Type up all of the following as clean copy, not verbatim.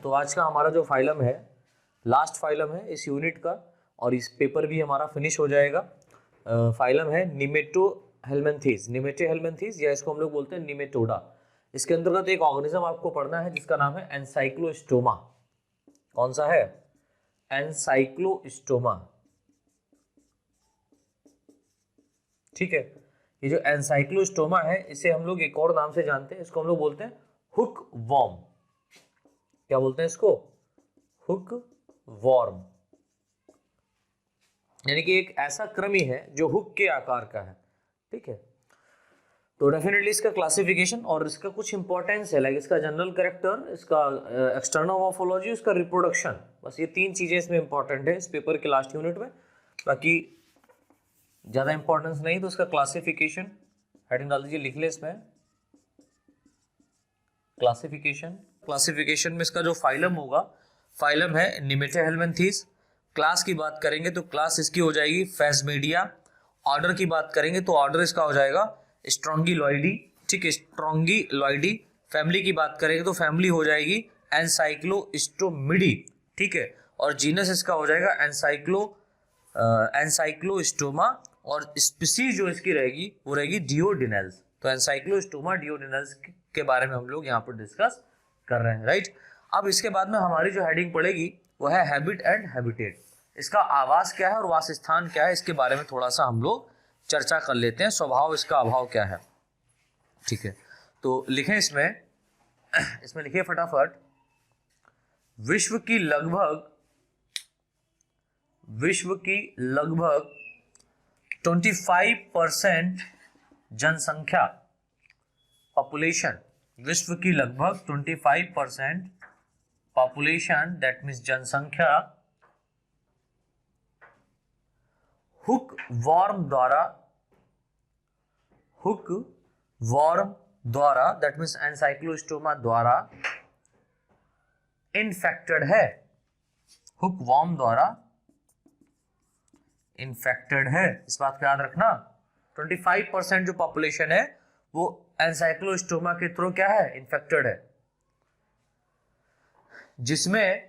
तो आज का हमारा जो फाइलम है, लास्ट फाइलम है इस यूनिट का, और इस पेपर भी हमारा फिनिश हो जाएगा। फाइलम है निमेटोहेल्मिन्थेस। निमेटोहेल्मिन्थेस या इसको हम लोग बोलते हैं निमेटोडा। इसके अंतर्गत एक ऑर्गेनिज्म आपको पढ़ना है जिसका नाम है एनसाइक्लोस्टोमा। कौन सा है? एनसाइक्लोस्टोमा। ठीक है, ये जो एनसाइक्लोस्टोमा है इसे हम लोग एक और नाम से जानते हैं, इसको हम लोग बोलते हैं हुक वॉर्म। क्या बोलते हैं इसको? Hook warm. यानी कि एक ऐसा कृमि है जो हुक के आकार का है। ठीक है, तो डेफिनेटली इसका क्लासिफिकेशन और इसका कुछ इंपॉर्टेंस है, लाइक इसका जनरल कैरेक्टर, इसका एक्सटर्नल मॉर्फोलॉजी, इसका रिप्रोडक्शन, बस ये 3 चीजें इसमें इंपॉर्टेंट है इस पेपर के लास्ट यूनिट में। बाकी ज्यादा इंपॉर्टेंस नहीं, तो इसका क्लासिफिकेशन हेडिंग डाल दीजिए, लिख ले इसमें क्लासिफिकेशन। क्लासिफिकेशन में इसका जो फाइलम होगा, फाइलम है निमेटोहेल्मिन्थेस। क्लास की बात करेंगे तो क्लास इसकी हो जाएगी फेस्मेडिया। ऑर्डर की बात करेंगे तो ऑर्डर इसका हो जाएगा स्ट्रोंगिलॉइडी। ठीक है, स्ट्रोंगिलॉइडी। फैमिली की बात करेंगे तो फैमिली हो जाएगी एनसाइक्लोस्टोमिडी। ठीक है, और जीनस इसका हो जाएगा एनसाइक्लोस्टोमा, और स्पीसीज जो इसकी रहेगी वो रहेगी डियोडिनल्स। तो एनसाइक्लोस्टोमा डियोडिनल्स के बारे में हम लोग यहाँ पर डिस्कस कर रहे हैं, राइट। अब इसके बाद में हमारी जो हेडिंग पड़ेगी वो है हैबिट एंड हैबिटेट। इसका आवास क्या है और वासस्थान क्या है, इसके बारे में थोड़ा सा हम लोग चर्चा कर लेते हैं। स्वभाव, इसका अभाव क्या है। ठीक है, तो लिखें इसमें लिखिए फटाफट, विश्व की लगभग 25% जनसंख्या, पॉपुलेशन, विश्व की लगभग 25% पॉपुलेशन, दैट मीन्स जनसंख्या, हुक वॉर्म द्वारा दैट मीन्स एनसाइक्लोस्टोमा द्वारा इन्फेक्टेड है। हुक वॉर्म द्वारा इन्फेक्टेड है, इस बात का याद रखना। 25% जो पॉपुलेशन है वो एनसाइक्लोस्टोमा के थ्रू क्या है? इन्फेक्टेड है, जिसमें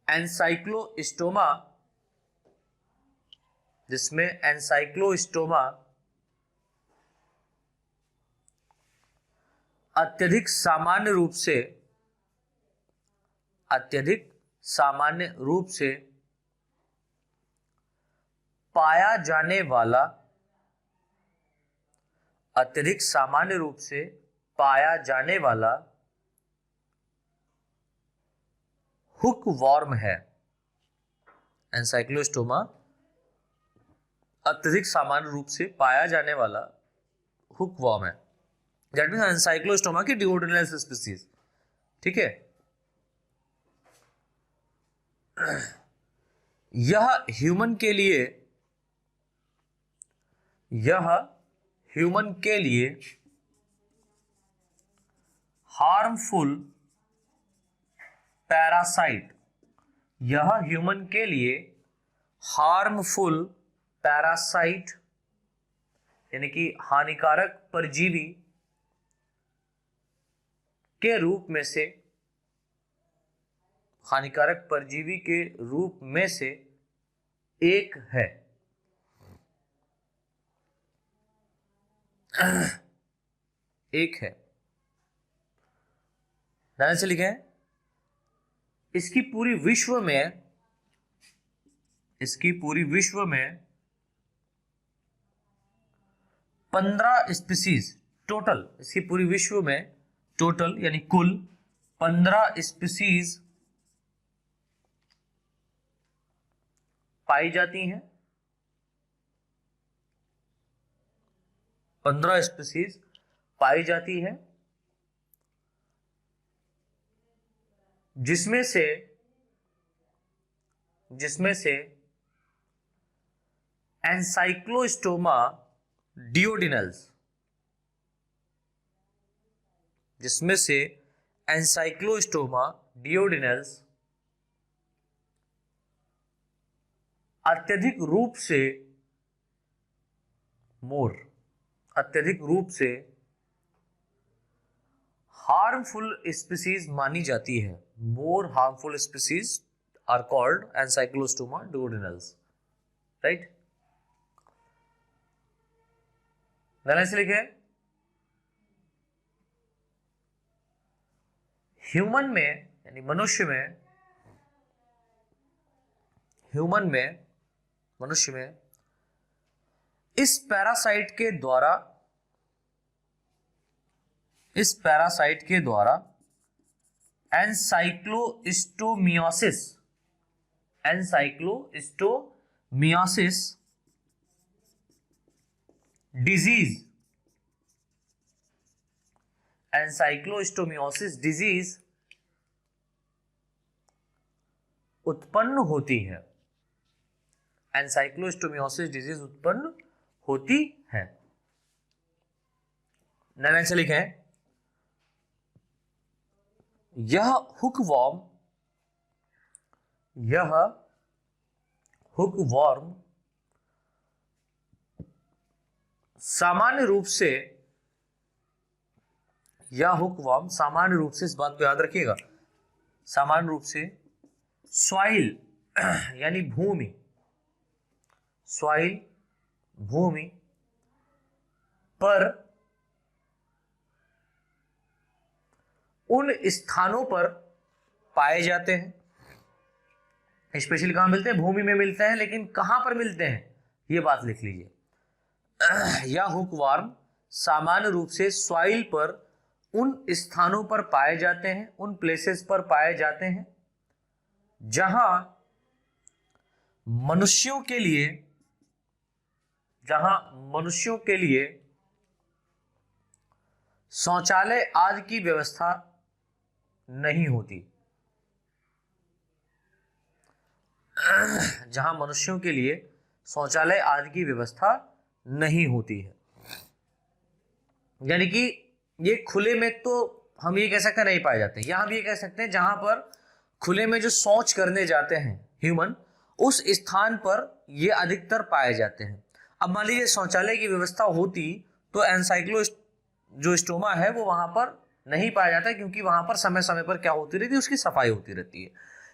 एनसाइक्लोस्टोमा अत्यधिक सामान्य रूप से पाया जाने वाला हुक वॉर्म है। एनसाइक्लोस्टोमा अत्यधिक सामान्य रूप से पाया जाने वाला हुक वॉर्म है, दैट मीन्स एनसाइक्लोस्टोमा की डियोडिनल स्पीसीज। ठीक है, यह ह्यूमन के लिए हार्मफुल पैरासाइट, यानी कि हानिकारक परजीवी के रूप में से एक है। ध्यान से लिखें, इसकी पूरी विश्व में 15 स्पीसीज टोटल, इसकी पूरी विश्व में टोटल यानी कुल 15 स्पीसीज पाई जाती हैं। 15 स्पीसीज पाई जाती है, जिसमें से एनसाइक्लोस्टोमा डियोडिनल्स अत्यधिक रूप से हार्मफुल स्पीसीज मानी जाती है, more harmful species are called Ancylostoma duodenale, right. ध्यान से लिखे, ह्यूमन में यानी मनुष्य में, ह्यूमन में मनुष्य में इस पैरासाइट के द्वारा, इस पैरासाइट के द्वारा एनसाइक्लोस्टोमियोसिस, एनसाइक्लोस्टोमियोसिस डिजीज, एनसाइक्लोस्टोमियोसिस डिजीज उत्पन्न होती है, एनसाइक्लोस्टोमियोसिस डिजीज उत्पन्न होती है। नए से लिखें, यह हुकवॉर्म, यह हुकवॉर्म सामान्य रूप से, यह हुकवॉर्म सामान्य रूप से, इस बात को याद रखिएगा, सामान्य रूप से सॉइल यानी भूमि, सॉइल भूमि पर उन स्थानों पर पाए जाते हैं, स्पेशली कहां मिलते हैं, भूमि में मिलते हैं, लेकिन कहां पर मिलते हैं यह बात लिख लीजिए। यह हुकवॉर्म सामान्य रूप से सॉइल पर उन स्थानों पर पाए जाते हैं, उन प्लेसेस पर पाए जाते हैं जहां मनुष्यों के लिए, जहां मनुष्यों के लिए शौचालय आदि की व्यवस्था नहीं होती, जहां मनुष्यों के लिए शौचालय आदि की व्यवस्था नहीं होती है। यानी कि ये खुले में तो हम ये कह सकते हैं नहीं पाए जाते, यहां भी ये कह सकते हैं जहां पर खुले में जो शौच करने जाते हैं ह्यूमन, उस स्थान पर ये अधिकतर पाए जाते हैं। अब मान लीजिए शौचालय की व्यवस्था होती तो एनसाइक्लो जो स्टोमा है वो वहां पर नहीं पाया जाता, क्योंकि वहां पर समय समय पर क्या होती रहती है, उसकी सफाई होती रहती है।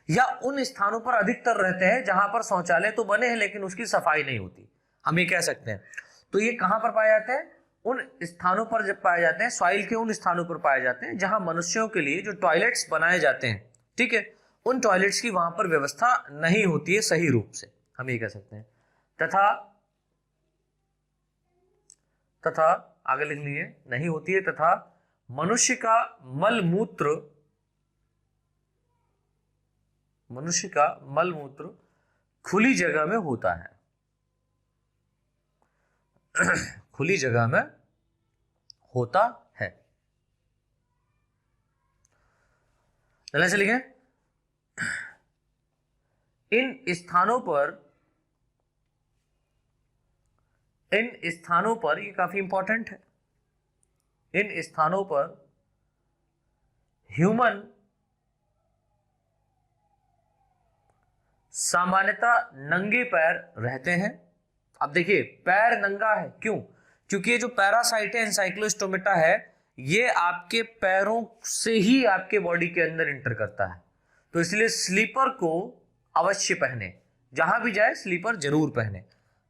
या उन स्थानों पर अधिकतर रहते हैं जहां पर शौचालय तो बने हैं लेकिन उसकी सफाई नहीं होती, हम ये कह सकते हैं। तो ये कहां पर पाए जाते हैं, उन स्थानों पर जब पाए जाते हैं, सॉइल के उन स्थानों पर पाए जाते हैं जहां मनुष्यों के लिए जो टॉयलेट्स बनाए जाते हैं, ठीक है, उन टॉयलेट्स की वहां पर व्यवस्था नहीं होती है सही रूप से, हम ये कह सकते हैं। तथा आगे लिख लीजिए, नहीं होती है, तथा मनुष्य का मलमूत्र खुली जगह में होता है, खुली जगह में होता है। चलिए से लिखें, इन स्थानों पर ये काफी इंपॉर्टेंट है, इन स्थानों पर ह्यूमन सामान्यतः नंगे पैर रहते हैं। अब देखिए पैर नंगा है, क्यों? क्योंकि ये जो पैरासाइट है एनसाइक्लोस्टोमेटा है, ये आपके पैरों से ही आपके बॉडी के अंदर इंटर करता है, तो इसलिए स्लीपर को अवश्य पहने, जहां भी जाए स्लीपर जरूर पहने,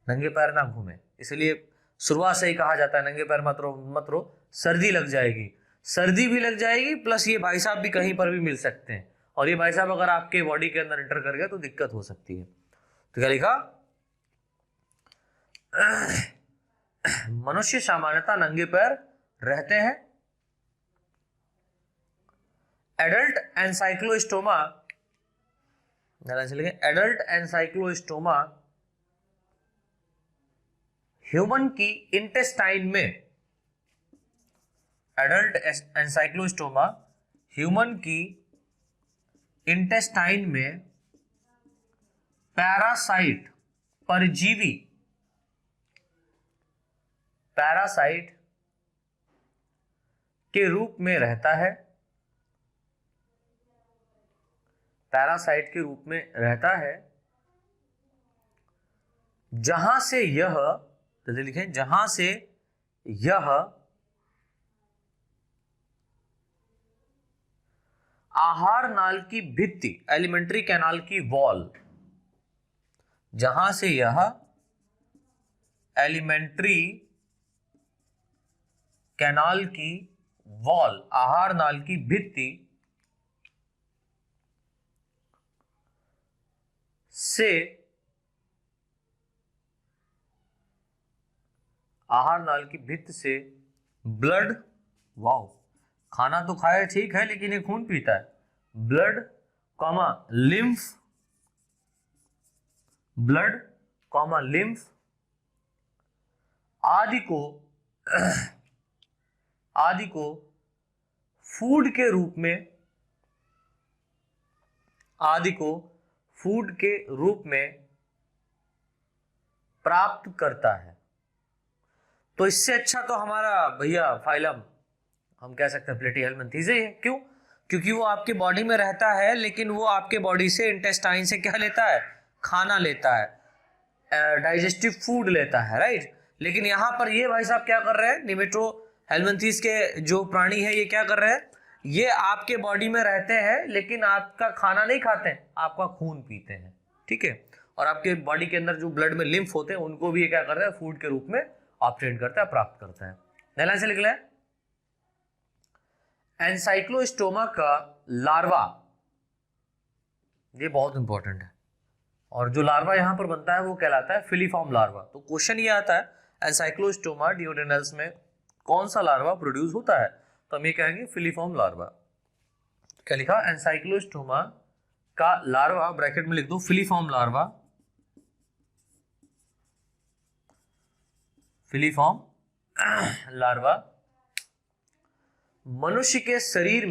नंगे पैर ना घूमे। इसलिए शुरुआत से ही कहा जाता है नंगे पैर मत रहो, सर्दी लग जाएगी, सर्दी भी लग जाएगी, प्लस ये भाई साहब भी कहीं पर भी मिल सकते हैं, और ये भाई साहब अगर आपके बॉडी के अंदर इंटर कर गया तो दिक्कत हो सकती है। तो क्या लिखा, मनुष्य सामान्यतः नंगे पैर रहते हैं। Adult ancylostoma, adult ancylostoma human की इंटेस्टाइन में, एडल्ट एनसाइक्लोस्टोमा ह्यूमन की इंटेस्टाइन में पैरासाइट, परजीवी, पैरासाइट के रूप में रहता है, पैरासाइट के रूप में रहता है, जहां से यह, जल्दी लिखें, जहां से यह आहार नाल की भित्ति, एलिमेंट्री कैनाल की वॉल, जहां से यह एलिमेंट्री कैनाल की वॉल, आहार नाल की भित्ति से, आहार नाल की भित्ति से ब्लड, वाओ, खाना तो खाया ठीक है लेकिन ये खून पीता है, blood comma lymph, blood comma lymph आदि को फूड के रूप में, आदि को फूड के रूप में प्राप्त करता है। तो इससे अच्छा तो हमारा भैया फाइलम, हम कह सकते हैं प्लेटीहेल्मिन्थेस ही है। क्यों? क्योंकि वो आपके बॉडी में रहता है लेकिन वो आपके बॉडी से, इंटेस्टाइन से क्या लेता है? खाना लेता है, डाइजेस्टिव फूड लेता है, राइट। लेकिन यहां पर ये भाई साहब क्या कर रहे हैं, निमेटोहेल्मिन्थेस के जो प्राणी है ये क्या कर रहे हैं, ये आपके बॉडी में रहते हैं लेकिन आपका खाना नहीं खाते हैं, आपका खून पीते हैं, ठीक है। और आपके बॉडी के अंदर जो ब्लड में लिम्फ होते हैं उनको भी ये क्या करता है, फूड के रूप में ऑब्टेन करता है, प्राप्त करता है। लाइन से लिख लें, एनसाइक्लोस्टोमा का लार्वा, ये बहुत इंपॉर्टेंट है, और जो लार्वा यहां पर बनता है वो कहलाता है फिलीफॉर्म लार्वा। तो क्वेश्चन ये आता है एनसाइक्लोस्टोमा डियोडेनल्स में कौन सा लार्वा प्रोड्यूस होता है, तो हम ये कहेंगे फिलीफॉर्म लार्वा। क्या लिखा? एनसाइक्लोस्टोमा का लार्वा, ब्रैकेट में लिख दो फिलीफॉर्म लार्वा, फिलीफॉर्म लार्वा मनुष्य के शरीर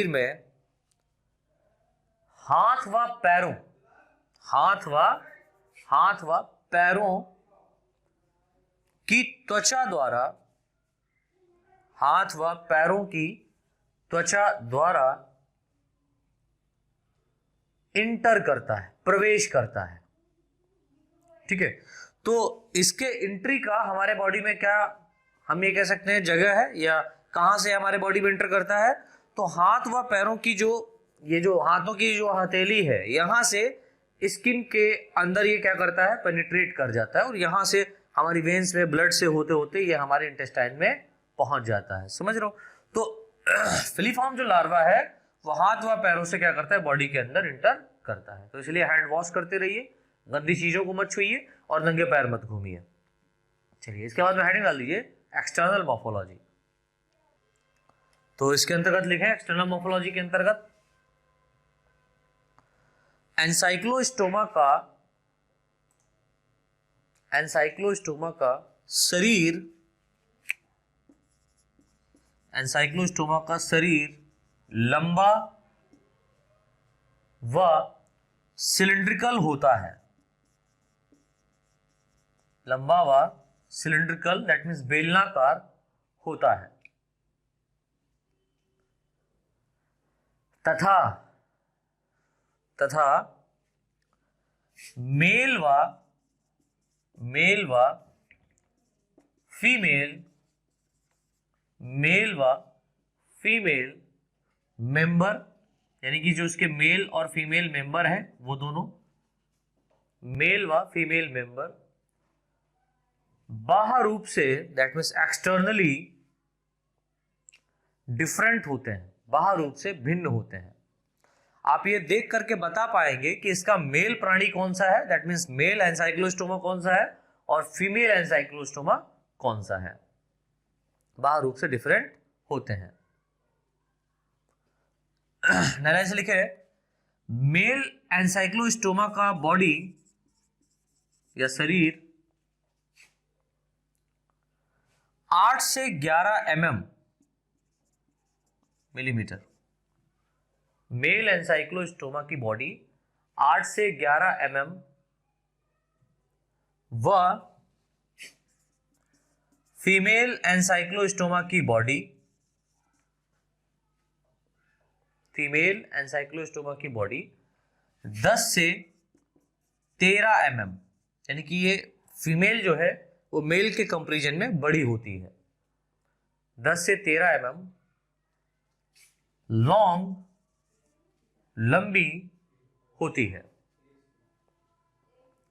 में हाथ व पैरों की त्वचा द्वारा, हाथ व पैरों की त्वचा द्वारा इंटर करता है, प्रवेश करता है, ठीक है। तो इसके एंट्री का हमारे बॉडी में क्या हम ये कह सकते हैं जगह है, या कहां से हमारे बॉडी में एंटर करता है, तो हाथ व पैरों की जो, ये जो हाथों की जो हथेली है, यहां से स्किन के अंदर ये क्या करता है, पेनिट्रेट कर जाता है, और यहां से हमारी वेन्स में ब्लड से होते होते ये हमारे इंटेस्टाइन में पहुंच जाता है, समझ रहे हो। तो फिलीफॉर्म जो लार्वा है वो हाथ व पैरों से क्या करता है, बॉडी के अंदर इंटर करता है। तो इसलिए हैंड वॉश करते रहिए, गंदी चीजों को मत छुइए और नंगे पैर मत घूमिए। चलिए, इसके बाद में हेडिंग डाल दीजिए एक्सटर्नल मॉर्फोलॉजी। तो इसके अंतर्गत लिखें, एक्सटर्नल मॉर्फोलॉजी के अंतर्गत एनसाइक्लोस्टोमा का शरीर लंबा व सिलिंड्रिकल होता है, लंबा व सिलिंड्रिकल, दैट मीन्स बेलनाकार होता है, तथा मेल व फीमेल मेंबर, यानी कि जो उसके मेल और फीमेल मेंबर हैं वो दोनों, मेल व फीमेल मेंबर बाह्य रूप से, दैट मीन्स एक्सटर्नली डिफरेंट होते हैं, बाह्य रूप से भिन्न होते हैं। आप ये देख करके बता पाएंगे कि इसका मेल प्राणी कौन सा है, दैट मीन्स मेल एनसाइक्लोस्टोमा कौन सा है, और फीमेल एनसाइक्लोस्टोमा कौन सा है, बाह्य रूप से डिफरेंट होते हैं। नारायण से लिखे, मेल एनसाइक्लोस्टोमा का बॉडी या शरीर 8 से 11 मिलीमीटर, मेल एनसाइक्लोस्टोमा की बॉडी 8 से 11 व फीमेल एनसाइक्लोस्टोमा की बॉडी, फीमेल एनसाइक्लोस्टोमा की बॉडी 10 से 13 यानी कि ये फीमेल जो है वो मेल के कंपैरिजन में बड़ी होती है, 10 से 13 mm लॉन्ग, लंबी होती है,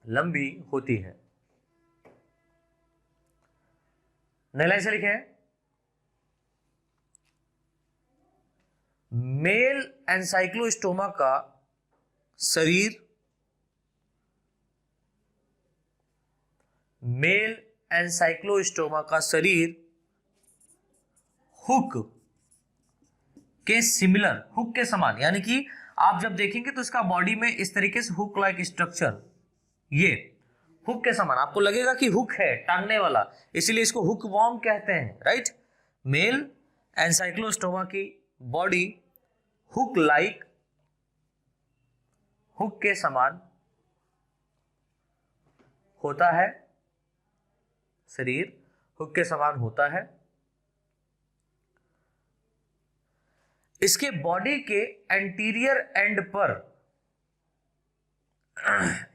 लंबी होती है। नई लाइन से लिखे, मेल एंसाइक्लोस्टोमा का शरीर, मेल एंसाइक्लोस्टोमा का शरीर हुक के सिमिलर, हुक के समान, यानी कि आप जब देखेंगे तो इसका बॉडी में इस तरीके से हुक लाइक स्ट्रक्चर, ये हुक के समान आपको लगेगा कि हुक है टांगने वाला, इसीलिए इसको हुक वॉर्म कहते हैं, राइट। मेल एंसाइक्लोस्टोमा की बॉडी हुक लाइक, हुक के समान होता है, शरीर हुक के समान होता है। इसके बॉडी के एंटीरियर एंड पर,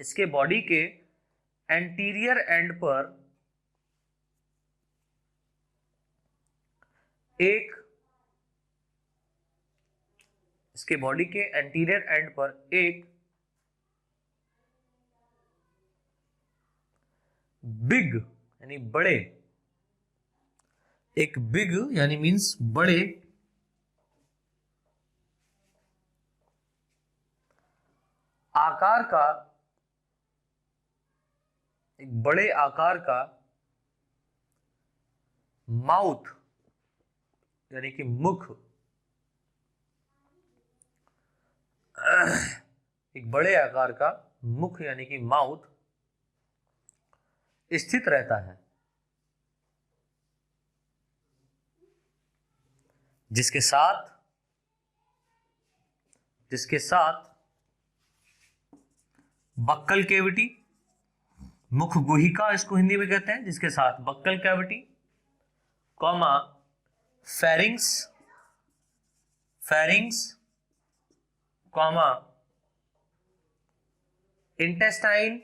इसके बॉडी के एंटीरियर एंड पर एक, इसके बॉडी के एंटीरियर एंड पर एक बिग यानी बड़े, एक बिग यानी मींस बड़े आकार का, एक बड़े आकार का माउथ यानी कि मुख, एक बड़े आकार का मुख यानी कि माउथ स्थित रहता है, जिसके साथ बक्कल कैविटी, मुख गुहिका इसको हिंदी में कहते हैं, जिसके साथ buccal cavity, comma pharynx, pharynx, comma intestine,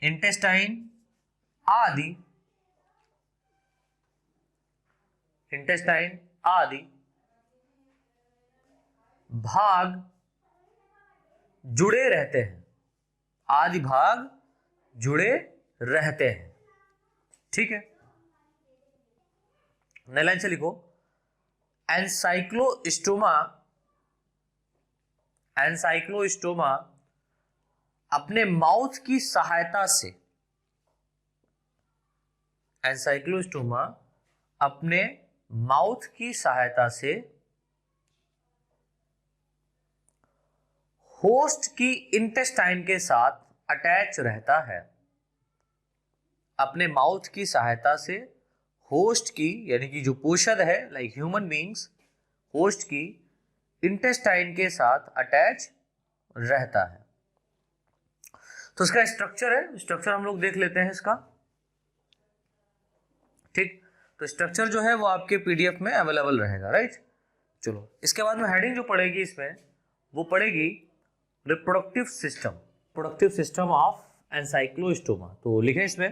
intestine आदि, इंटेस्टाइन आदि भाग जुड़े रहते हैं, आदि भाग जुड़े रहते हैं, ठीक है। नई लाइन से लिखो, एंसाइक्लोस्टोमा, एंसाइक्लोस्टोमा अपने माउथ की सहायता से, एंसाइक्लोस्टोमा अपने माउथ की सहायता से होस्ट की इंटेस्टाइन के साथ अटैच रहता है, अपने माउथ की सहायता से होस्ट की यानी कि जो पोषक है लाइक ह्यूमन बीइंग्स, होस्ट की इंटेस्टाइन के साथ अटैच रहता है। तो इसका स्ट्रक्चर है, स्ट्रक्चर हम लोग देख लेते हैं इसका, ठीक। तो स्ट्रक्चर जो है वो आपके पीडीएफ में अवेलेबल रहेगा, राइट। चलो इसके बाद में हेडिंग जो पड़ेगी इसमें वो पड़ेगी reproductive system, productive system of Ancylostoma. तो लिखें, इसमें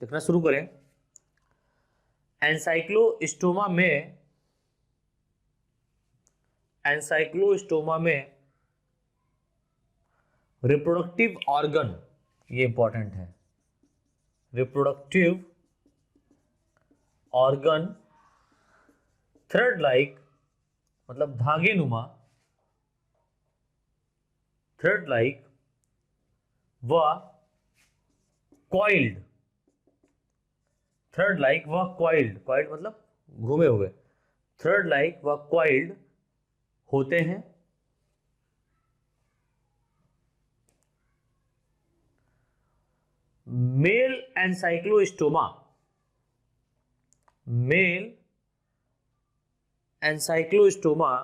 लिखना शुरू करें। एंसाइक्लोस्टोमा में, एंसाइक्लोस्टोमा में रिप्रोडक्टिव ऑर्गन, ये इंपॉर्टेंट है, रिप्रोडक्टिव ऑर्गन थ्रेड लाइक मतलब धागे नुमा, थ्रेड लाइक व कॉइल्ड, थ्रेड लाइक व कॉइल्ड, कॉइल्ड मतलब घूमे हुए, थ्रेड लाइक व कॉइल्ड होते हैं। मेल एंसाइक्लोस्टोमा, मेल एंसाइक्लोस्टोमा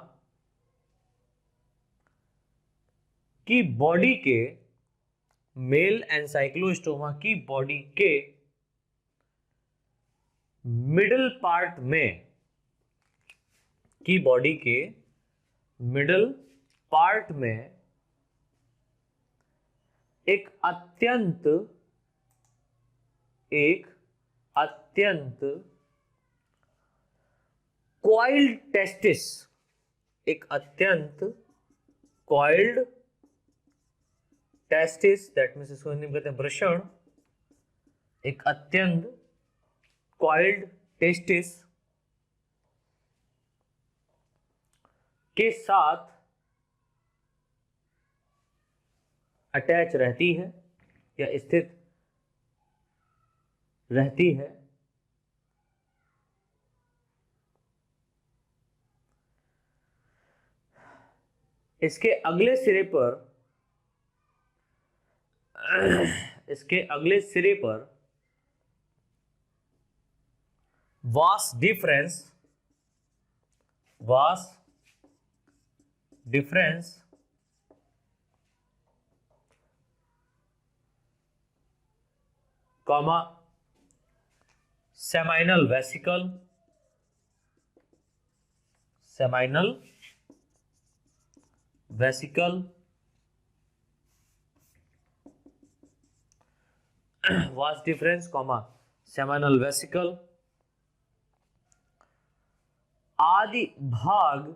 की बॉडी के, मेल एंसाइक्लोस्टोमा की बॉडी के मिडल पार्ट में, की बॉडी के मिडल पार्ट में एक अत्यंत कॉइल्ड टेस्टिस, एक अत्यंत कॉइल्ड टेस्टिस, दैट मीन्स इसको हिंदी में कहते हैं वृषण, एक अत्यंत कॉइल्ड टेस्टिस के साथ अटैच रहती है या स्थित रहती है, इसके अगले सिरे पर vas deferens comma seminal vesicle vas deferens comma seminal vesicle आदि भाग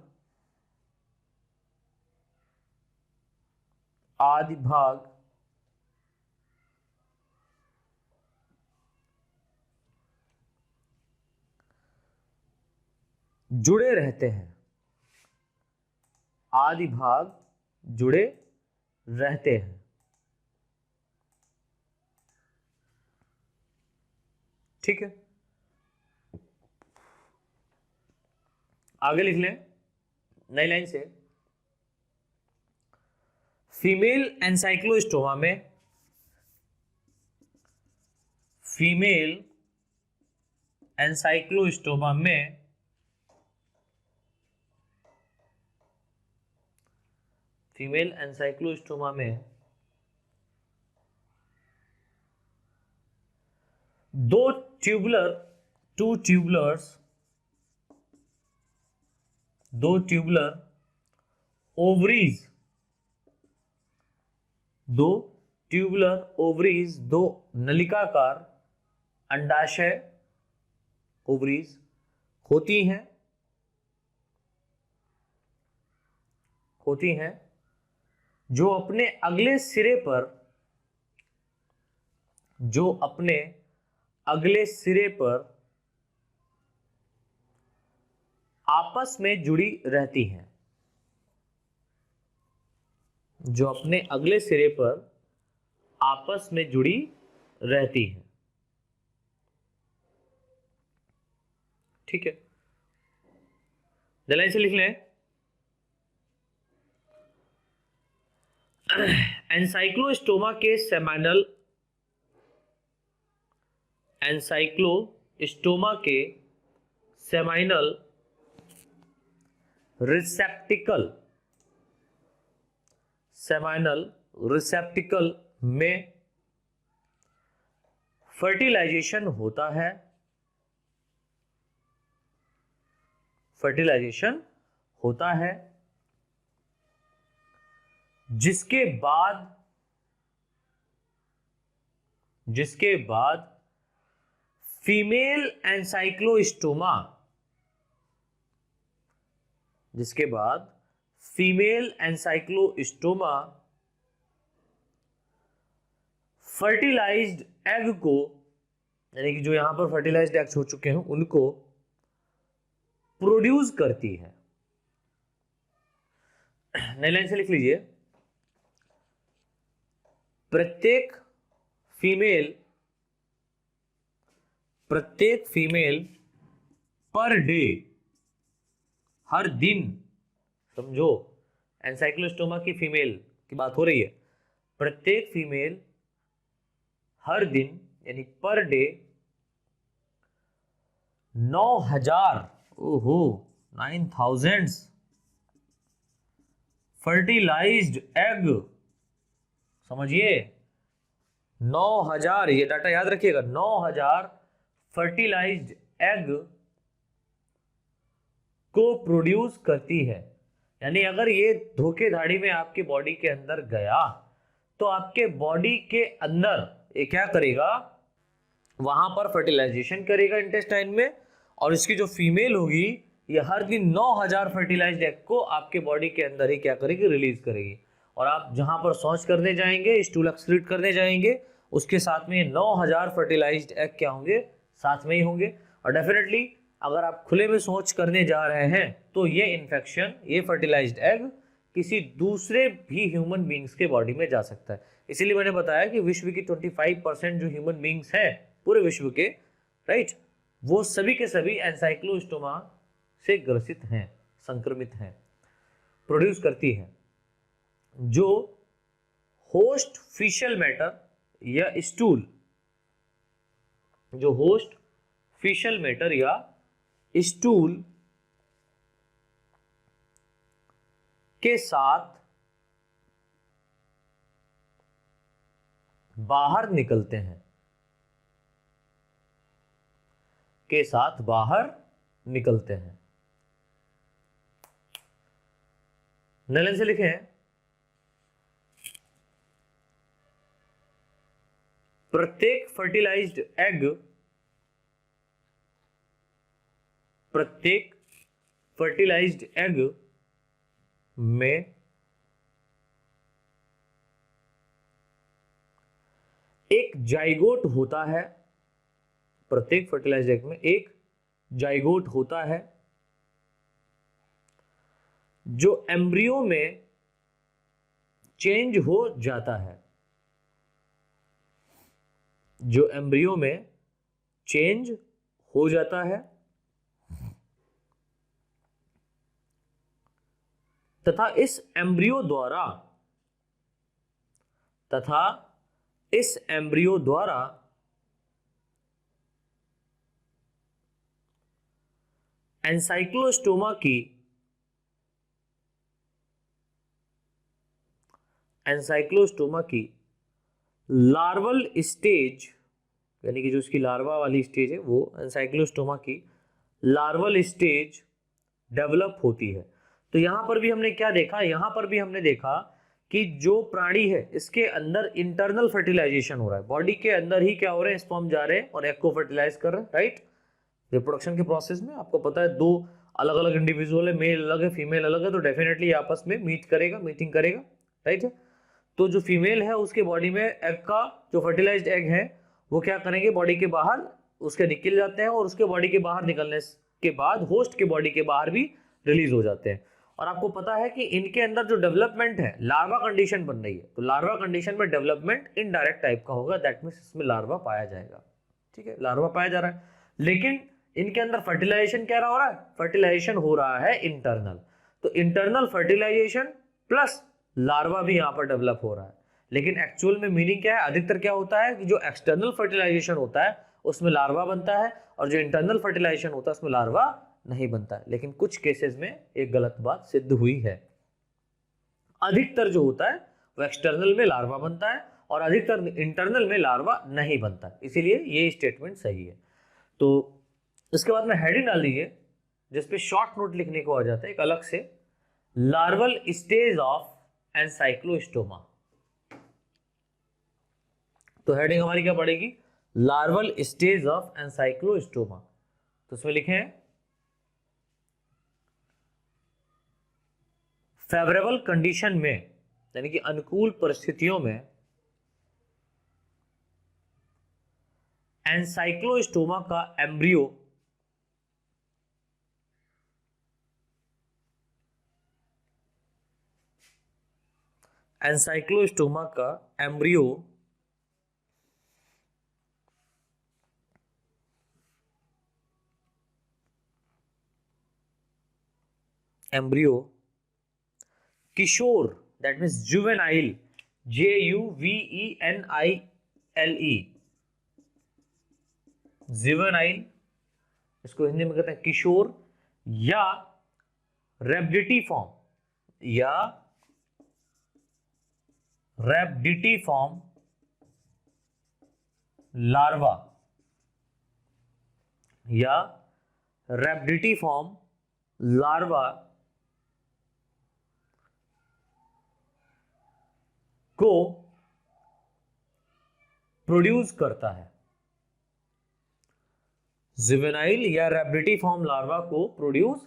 जुड़े रहते हैं, आदि भाग जुड़े रहते हैं। ठीक है, आगे लिख लें नई लाइन से। फीमेल एंसाइक्लोस्टोमा में दो ट्यूबुलर ओवरीज, दो नलिकाकार अंडाशय ओवरीज होती हैं जो अपने अगले सिरे पर आपस में जुड़ी रहती हैं, जो अपने अगले सिरे पर आपस में जुड़ी रहती हैं। ठीक है, जल्दी से लिख लें। एंसाइक्लोस्टोमा के सेमाइनल रिसेप्टिकल में फर्टिलाइजेशन होता है, जिसके बाद फीमेल एंसाइक्लोस्टोमा फर्टिलाइज्ड एग को, यानी कि जो यहां पर फर्टिलाइज्ड एग्स हो चुके हैं उनको प्रोड्यूस करती है। नई लाइन से लिख लीजिए। प्रत्येक फीमेल पर डे, हर दिन, समझो एंसाइक्लोस्टोमा की फीमेल की बात हो रही है, प्रत्येक फीमेल हर दिन यानी पर डे 9,000 फर्टिलाइज्ड एग, समझिए 9,000, ये डाटा याद रखिएगा, 9,000 फर्टिलाइज्ड एग को प्रोड्यूस करती है। यानी अगर ये धोखेधाड़ी में आपके बॉडी के अंदर गया तो आपके बॉडी के अंदर ये क्या करेगा, वहां पर फर्टिलाइजेशन करेगा इंटेस्टाइन में, और इसकी जो फीमेल होगी ये हर दिन 9000 फर्टिलाइज्ड एग को आपके बॉडी के अंदर ही क्या करेगी, रिलीज करेगी। और आप जहां पर शौच करने जाएंगे, स्टूल एक्सक्रीट करने जाएंगे, उसके साथ में 9000 फर्टिलाइज्ड एग क्या होंगे, साथ में ही होंगे। और डेफिनेटली अगर आप खुले में शौच करने जा रहे हैं तो ये इन्फेक्शन, ये फर्टिलाइज्ड एग किसी दूसरे भी ह्यूमन बींग्स के बॉडी में जा सकता है। इसीलिए मैंने बताया कि विश्व की 25% जो ह्यूमन बींग्स हैं पूरे विश्व के, राइट, वो सभी के सभी एंसाइक्लोस्टोमा से ग्रसित हैं, संक्रमित हैं, प्रोड्यूस करती है, जो होस्ट फिशियल मैटर या स्टूल, जो होस्ट फिशियल मैटर या स्टूल के साथ बाहर निकलते हैं, के साथ बाहर निकलते हैं। नलन से लिखे हैं, प्रत्येक फर्टिलाइज्ड एग, प्रत्येक फर्टिलाइज्ड एग में एक जाइगोट होता है, प्रत्येक फर्टिलाइज्ड एग में एक जाइगोट होता है जो एम्ब्रियो में चेंज हो जाता है, जो एम्ब्रियो में चेंज हो जाता है तथा इस एम्ब्रियो द्वारा, तथा इस एम्ब्रियो द्वारा एंसाइक्लोस्टोमा की, एंसाइक्लोस्टोमा की लार्वल स्टेज, यानी कि जो इसकी लार्वा वाली स्टेज है वो एंसाइक्लोस्टोमा की लार्वल स्टेज डेवलप होती है। तो यहां पर भी हमने क्या देखा, यहां पर भी हमने देखा कि जो प्राणी है इसके अंदर इंटरनल फर्टिलाइजेशन हो रहा है, बॉडी के अंदर ही क्या हो रहे हैं, स्पर्म जा रहे हैं और एग को फर्टिलाइज कर रहे हैं, राइट। रिप्रोडक्शन के प्रोसेस में आपको पता है दो अलग अलग इंडिविजुअल है, मेल अलग है फीमेल अलग है, तो डेफिनेटली आपस में मीट करेगा, मीटिंग करेगा, राइट है। तो जो फीमेल है उसके बॉडी में एग का, जो फर्टिलाइज्ड एग है वो क्या करेंगे, बॉडी के बाहर उसके निकल जाते हैं और उसके बॉडी के बाहर निकलने के बाद होस्ट के बॉडी के बाहर भी रिलीज हो जाते हैं। और आपको पता है कि इनके अंदर जो डेवलपमेंट है, लार्वा कंडीशन बन रही है, तो लार्वा कंडीशन में डेवलपमेंट इनडायरेक्ट टाइप का होगा, दैट मींस इसमें लार्वा पाया जाएगा, ठीक है, लार्वा पाया जा रहा है। लेकिन इनके अंदर फर्टिलाइजेशन क्या हो रहा है, फर्टिलाइजेशन हो रहा है इंटरनल, तो इंटरनल फर्टिलाइजेशन प्लस लार्वा भी यहां पर डेवलप हो रहा है। लेकिन एक्चुअल में मीनिंग क्या है, अधिकतर क्या होता है कि जो एक्सटर्नल फर्टिलाइजेशन होता है उसमें लार्वा बनता है और जो इंटरनल फर्टिलाइजेशन होता है उसमें लार्वा नहीं बनता है। लेकिन कुछ केसेस में एक गलत बात सिद्ध हुई है, अधिकतर जो होता है वो एक्सटर्नल में लार्वा बनता है और अधिकतर इंटरनल में लार्वा नहीं बनता है, इसीलिए ये स्टेटमेंट सही है। तो इसके बाद में हेडिंग डाल दीजिए जिसपे शॉर्ट नोट लिखने को आ जाता है एक अलग से, लार्वल स्टेज ऑफ एंसाइक्लोस्टोमा। तो हेडिंग हमारी क्या पड़ेगी, लार्वल स्टेज ऑफ एंसाइक्लोस्टोमा। तो उसमें लिखे हैं फेवरेबल कंडीशन में, यानी कि अनुकूल परिस्थितियों में एंसाइक्लोस्टोमा का एम्ब्रियो एंसाइक्लोस्टोमा का एम्ब्रियो एम्ब्रियो किशोर, that means juvenile, JUVENILE, juvenile, इसको हिंदी में कहते हैं किशोर, या रैबिडिटीफॉर्म, या रैबिडिटीफॉर्म लार्वा, या रैबिडिटीफॉर्म लार्वा को प्रोड्यूस करता है, जुवेनाइल या रेब्रिटिफॉर्म लार्वा को प्रोड्यूस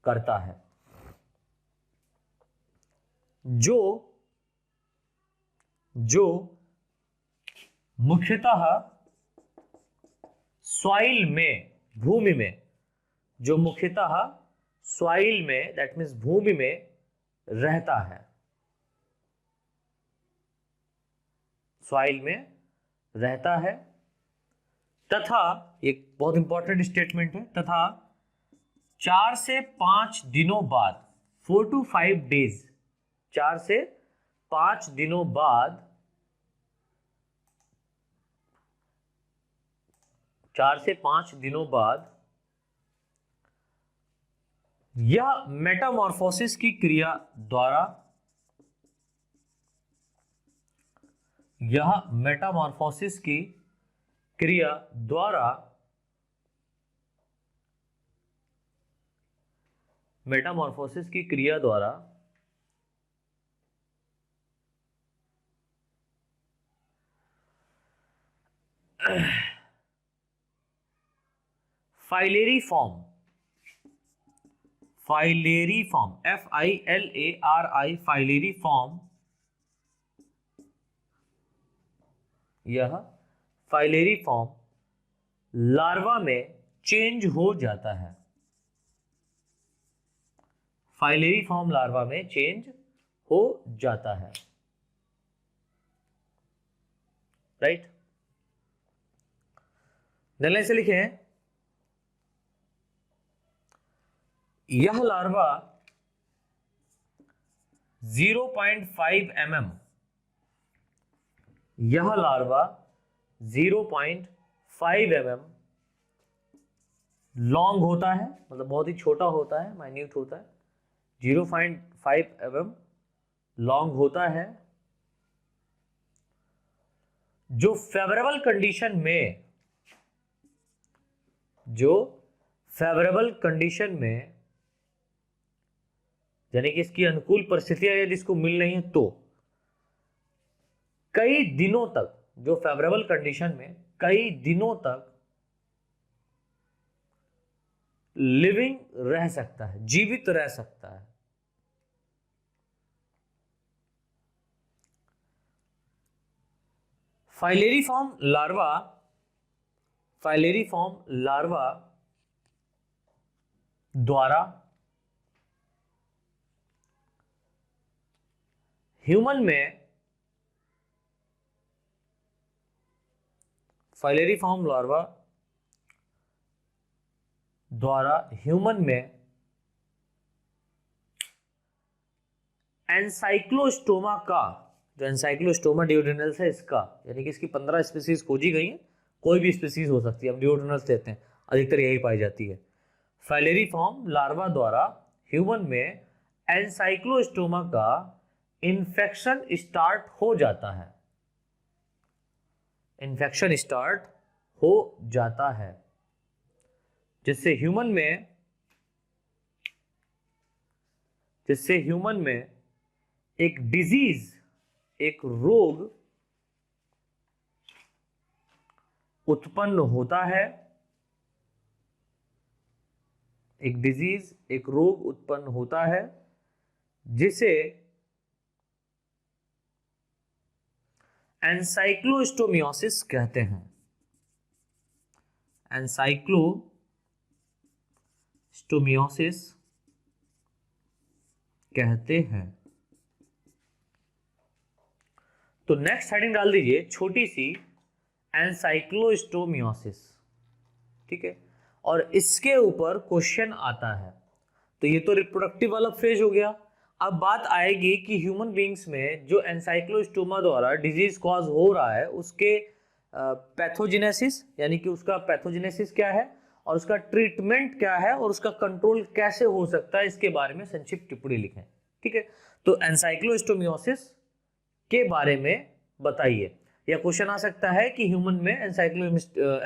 करता है, जो मुख्यतः सॉइल में, भूमि में, जो मुख्यतः सॉइल में, दैट मीन्स भूमि में रहता है, सॉइल में रहता है, तथा एक बहुत इंपॉर्टेंट स्टेटमेंट है, तथा 4 से 5 दिनों बाद, 4 to 5 days, 4 से 5 दिनों बाद, 4 से 5 दिनों बाद यह मेटामॉर्फोसिस की क्रिया द्वारा, यह मेटामॉर्फोसिस की क्रिया द्वारा, मेटामॉर्फोसिस की क्रिया द्वारा फाइलेरी फॉर्म, फाइलेरी फॉर्म, FILARI, फाइलेरी फॉर्म, यह फाइलेरी फॉर्म लार्वा में चेंज हो जाता है, फाइलेरी फॉर्म लार्वा में चेंज हो जाता है, राइट। लाइन से लिखे हैं, यह लार्वा 0.5 mm, यह लार्वा 0.5 mm लॉन्ग होता है, मतलब बहुत ही छोटा होता है, माइन्यूट होता है, 0.5 mm लॉन्ग होता है, जो फेवरेबल कंडीशन में, जो फेवरेबल कंडीशन में, यानी कि इसकी अनुकूल परिस्थितियां यदि इसको मिल रही हैं, तो कई दिनों तक, जो फेवरेबल कंडीशन में कई दिनों तक लिविंग रह सकता है, जीवित रह सकता है। फाइलेरीफॉर्म लार्वा, फाइलेरीफॉर्म लार्वा द्वारा ह्यूमन में, फाइलेरीफॉर्म लार्वा द्वारा ह्यूमन में एनसाइक्लोस्टोमा का, जो एनसाइक्लोस्टोमा डिओड्रिनल्स है इसका, यानी कि इसकी 15 स्पीसीज खोजी गई हैं, कोई भी स्पीसीज हो सकती है, हम डिओड्रिनल्स लेते हैं, अधिकतर यही पाई जाती है। फाइलेरीफॉर्म लार्वा द्वारा ह्यूमन में एनसाइक्लोस्टोमा का इन्फेक्शन स्टार्ट हो जाता है, इन्फेक्शन स्टार्ट हो जाता है, जिससे ह्यूमन में एक डिजीज, एक रोग उत्पन्न होता है, एक डिजीज, एक रोग उत्पन्न होता है, जिसे एनसाइक्लोस्टोमियोसिस कहते हैं, एनसाइक्लोस्टोमियोसिस कहते हैं। तो नेक्स्ट हेडिंग डाल दीजिए छोटी सी, एनसाइक्लोस्टोमियोसिस, ठीक है, और इसके ऊपर क्वेश्चन आता है। तो ये तो रिप्रोडक्टिव वाला फेज हो गया। अब बात आएगी कि ह्यूमन बींग्स में जो एनसाइक्लोस्टोमा द्वारा डिजीज कॉज हो रहा है, उसके पैथोजेनेसिस, यानी कि उसका पैथोजेनेसिस क्या है और उसका ट्रीटमेंट क्या है और उसका कंट्रोल कैसे हो सकता है, इसके बारे में संक्षिप्त टिप्पणी लिखें, ठीक है। तो एनसाइक्लोस्टोमियोसिस के बारे में बताइए, या क्वेश्चन आ सकता है कि ह्यूमन में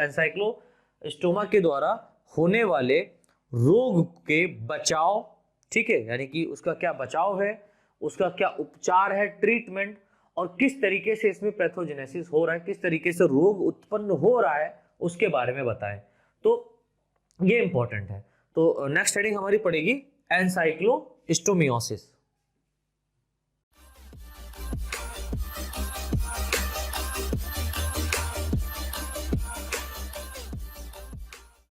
एनसाइक्लोस्टोमा के द्वारा होने वाले रोग के बचाव, ठीक है, यानी कि उसका क्या बचाव है, उसका क्या उपचार है, ट्रीटमेंट, और किस तरीके से इसमें पैथोजेनेसिस हो रहा है, किस तरीके से रोग उत्पन्न हो रहा है, उसके बारे में बताएं। तो ये इंपॉर्टेंट है। तो नेक्स्ट हेडिंग हमारी पड़ेगी एनसाइक्लोस्टोमियोसिस।